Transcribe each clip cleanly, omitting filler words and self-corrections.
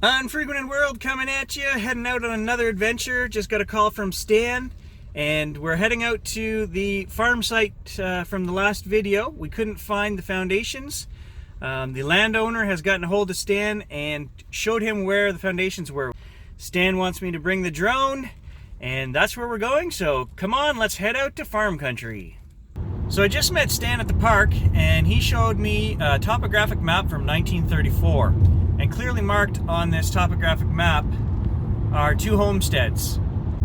Unfrequented World coming at you, heading out on another adventure. Just got a call from Stan, and we're heading out to the farm site from the last video. We couldn't find the foundations. The landowner has gotten a hold of Stan and showed him where the foundations were. Stan wants me to bring the drone, and that's where we're going, so come on, let's head out to farm country. So I just met Stan at the park, and he showed me a topographic map from 1934. And clearly marked on this topographic map are two homesteads.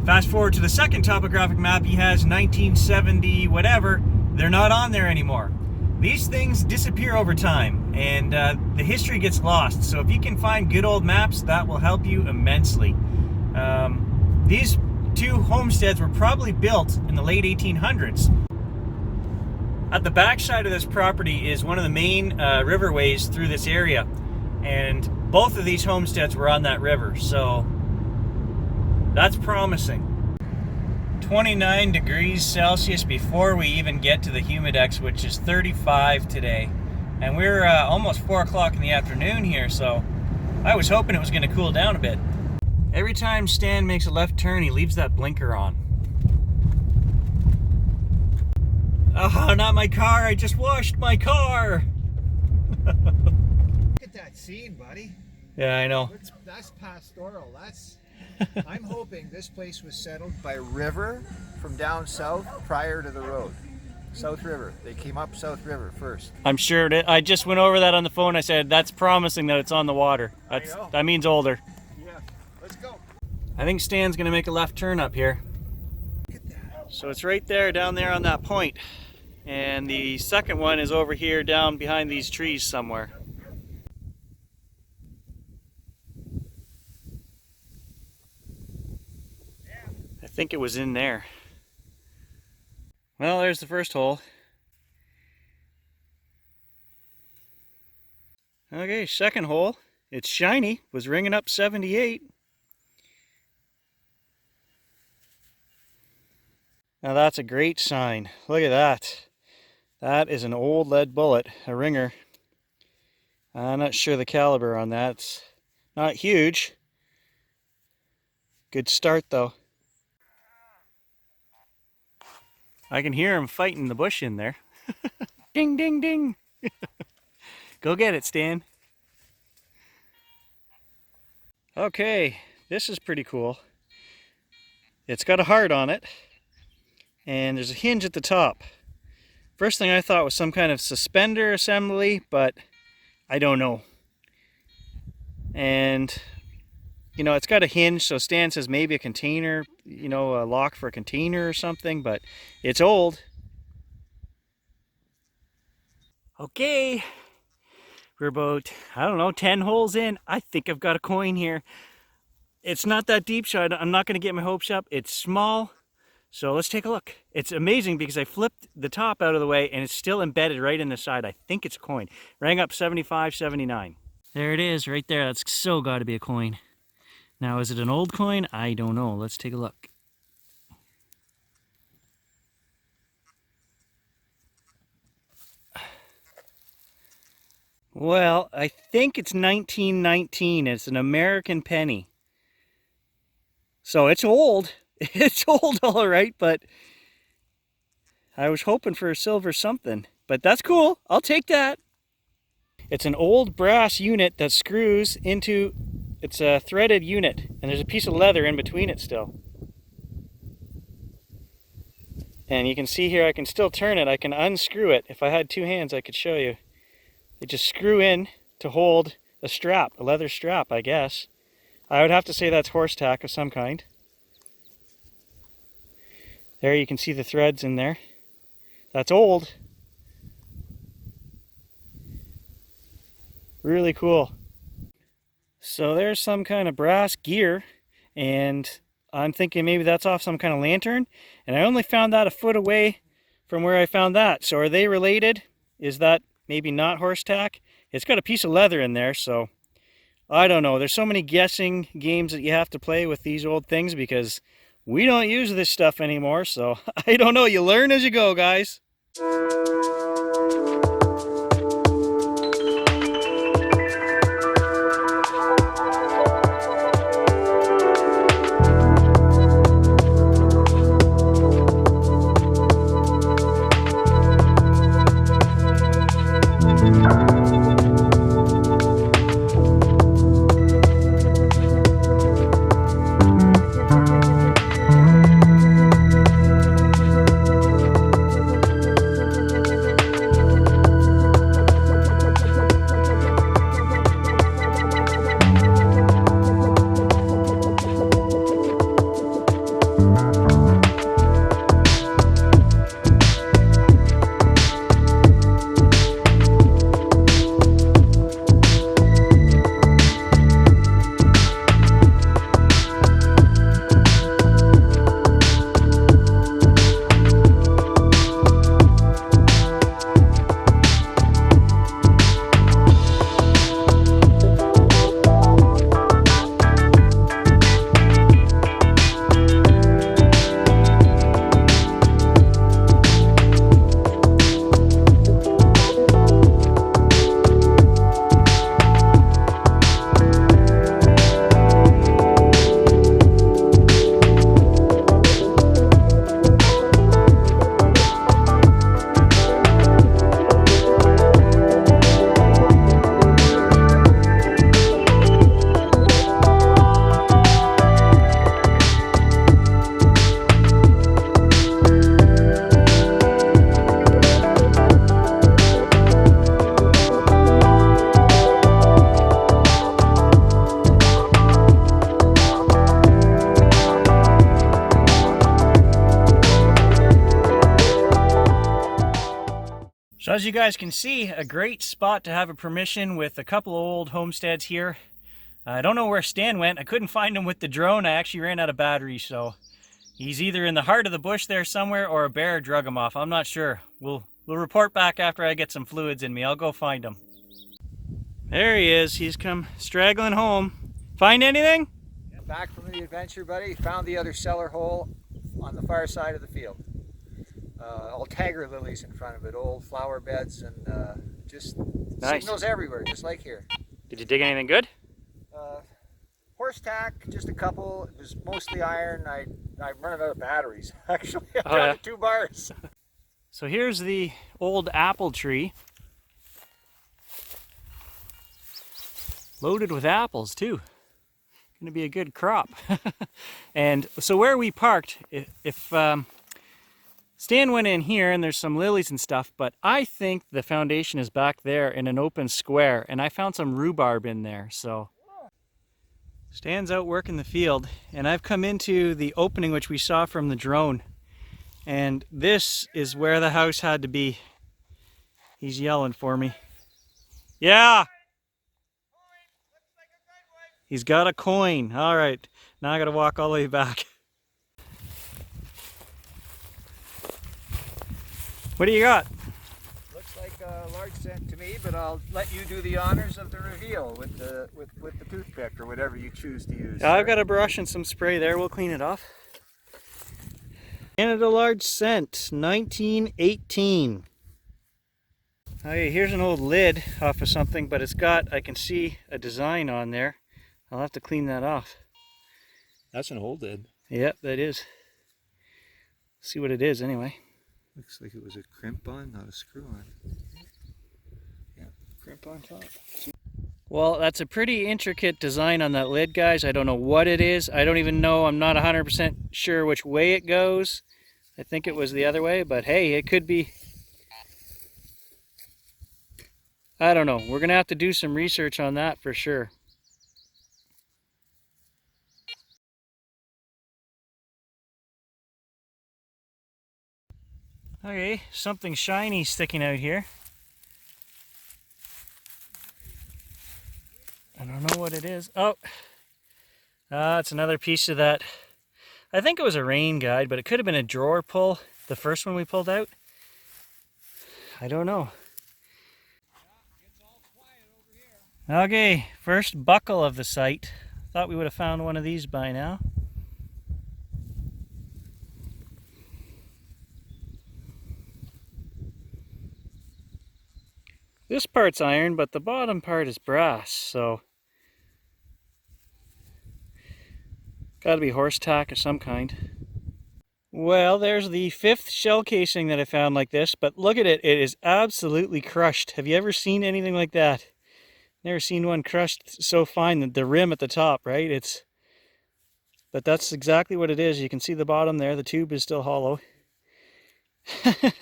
Fast forward to the second topographic map, he has 1970 whatever. They're not on there anymore. These things disappear over time, and the history gets lost. So if you can find good old maps, that will help you immensely. These two homesteads were probably built in the late 1800s. At the back side of this property is one of the main riverways through this area. And both of these homesteads were on that river, so that's promising. 29 degrees Celsius before we even get to the humidex, which is 35 today. And we're almost 4 o'clock in the afternoon here, so I was hoping it was going to cool down a bit. Every time Stan makes a left turn, he leaves that blinker on. Oh, not my car, I just washed my car! That scene, buddy. Yeah, I know. That's pastoral. I'm hoping this place was settled by river from down south prior to the road. South River. They came up South River first. I'm sure it is. I just went over that on the phone. I said, that's promising that it's on the water. That means older. Yeah. Let's go. I think Stan's going to make a left turn up here. Look at that. So it's right there, down there on that point. And the second one is over here down behind these trees somewhere. I think it was in there. Well, there's the first hole. Okay, second hole. It's shiny. Was ringing up 78. Now that's a great sign. Look at that. That is an old lead bullet, a ringer. I'm not sure the caliber on that. It's not huge. Good start though. I can hear him fighting the bush in there. Ding, ding, ding. Go get it, Stan. Okay, this is pretty cool. It's got a heart on it, and there's a hinge at the top. First thing I thought was some kind of suspender assembly, but I don't know. And you know, it's got a hinge, so Stan says maybe a container, you know, a lock for a container or something, but it's old. Okay, we're about, I don't know, 10 holes in. I think I've got a coin here. It's not that deep, so I'm not going to get my hopes up. It's small, so let's take a look. It's amazing because I flipped the top out of the way and it's still embedded right in the side. I think it's a coin. Rang up 75, 79. There it is, right there. That's so got to be a coin. Now, is it an old coin? I don't know. Let's take a look. Well, I think it's 1919. It's an American penny. So it's old. It's old, all right, but I was hoping for a silver something. But that's cool. I'll take that. It's an old brass unit that screws into... It's a threaded unit, and there's a piece of leather in between it still. And you can see here I can still turn it. I can unscrew it. If I had two hands, I could show you. They just screw in to hold a strap, a leather strap, I guess. I would have to say that's horse tack of some kind. There you can see the threads in there. That's old. Really cool. So there's some kind of brass gear, and I'm thinking maybe that's off some kind of lantern, and I only found that a foot away from where I found that. So are they related? Is that maybe not horse tack? It's got a piece of leather in there, so I don't know. There's so many guessing games that you have to play with these old things because we don't use this stuff anymore, so I don't know. You learn as you go, guys. As you guys can see, a great spot to have a permission with a couple of old homesteads here. I don't know where Stan went. I couldn't find him with the drone. I actually ran out of batteries, so he's either in the heart of the bush there somewhere or a bear drug him off. I'm not sure. We'll report back after I get some fluids in me. I'll go find him. There he is. He's come straggling home. Find anything? Back from the adventure, buddy. Found the other cellar hole on the far side of the field. All tiger lilies in front of it, old flower beds, and just nice. Signals everywhere, just like here. Did you dig anything good? Horse tack, just a couple. It was mostly iron. I'm running out of batteries, actually. I'm Oh, down yeah. to 2 bars. So here's the old apple tree. Loaded with apples too. Gonna be a good crop. And so where we parked, if Stan went in here and there's some lilies and stuff, but I think the foundation is back there in an open square, and I found some rhubarb in there. So Stan's out working the field, and I've come into the opening which we saw from the drone, and this is where the house had to be. He's yelling for me. Yeah! He's got a coin. All right, now I gotta walk all the way back. What do you got? Looks like a large cent to me, but I'll let you do the honors of the reveal with the toothpick or whatever you choose to use. I've got a brush and some spray there. We'll clean it off. Canada large cent, 1918. Okay, here's an old lid off of something, but it's got, I can see a design on there. I'll have to clean that off. That's an old lid. Yep, that is. See what it is anyway. Looks like it was a crimp on, not a screw on. Yeah, crimp on top. Well, that's a pretty intricate design on that lid, guys. I don't know what it is. I don't even know. I'm not 100% sure which way it goes. I think it was the other way, but hey, it could be. I don't know. We're going to have to do some research on that for sure. Okay, something shiny sticking out here. I don't know what it is. Oh, it's another piece of that. I think it was a rain guide, but it could have been a drawer pull, the first one we pulled out. I don't know. Okay, first buckle of the site. Thought we would have found one of these by now. This part's iron, but the bottom part is brass, so gotta be horse tack of some kind. Well, there's the 5th shell casing that I found like this, but look at it, it is absolutely crushed. Have you ever seen anything like that? Never seen one crushed so fine, that the rim at the top, right? But that's exactly what it is. You can see the bottom there, the tube is still hollow.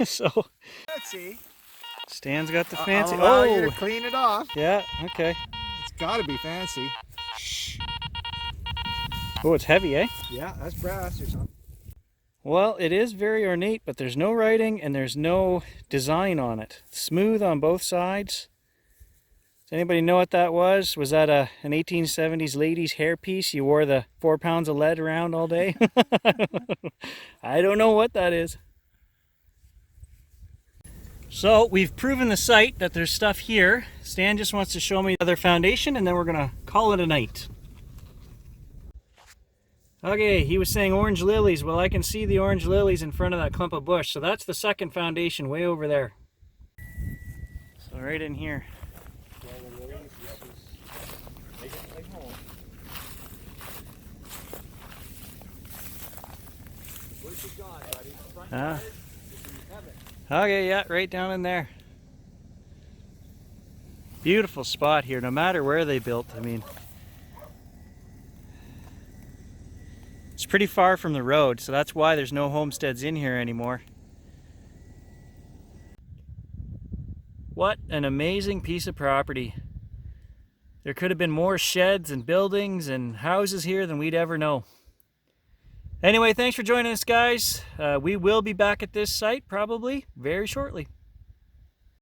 So, Let's see. Stan's got the fancy. I'll allow you to clean it off. Yeah, okay. It's got to be fancy. Shh. Oh, it's heavy, eh? Yeah, that's brass or something. Well, it is very ornate, but there's no writing and there's no design on it. Smooth on both sides. Does anybody know what that was? Was that an 1870s ladies hairpiece? You wore the 4 pounds of lead around all day? I don't know what that is. So we've proven the site that there's stuff here. Stan just wants to show me the other foundation and then we're gonna call it a night. Okay, he was saying orange lilies. Well, I can see the orange lilies in front of that clump of bush. So that's the second foundation way over there. So right in here. Okay, yeah, right down in there. Beautiful spot here, no matter where they built. I mean, it's pretty far from the road, so that's why there's no homesteads in here anymore. What an amazing piece of property. There could have been more sheds and buildings and houses here than we'd ever know. Anyway, thanks for joining us, guys. We will be back at this site probably very shortly.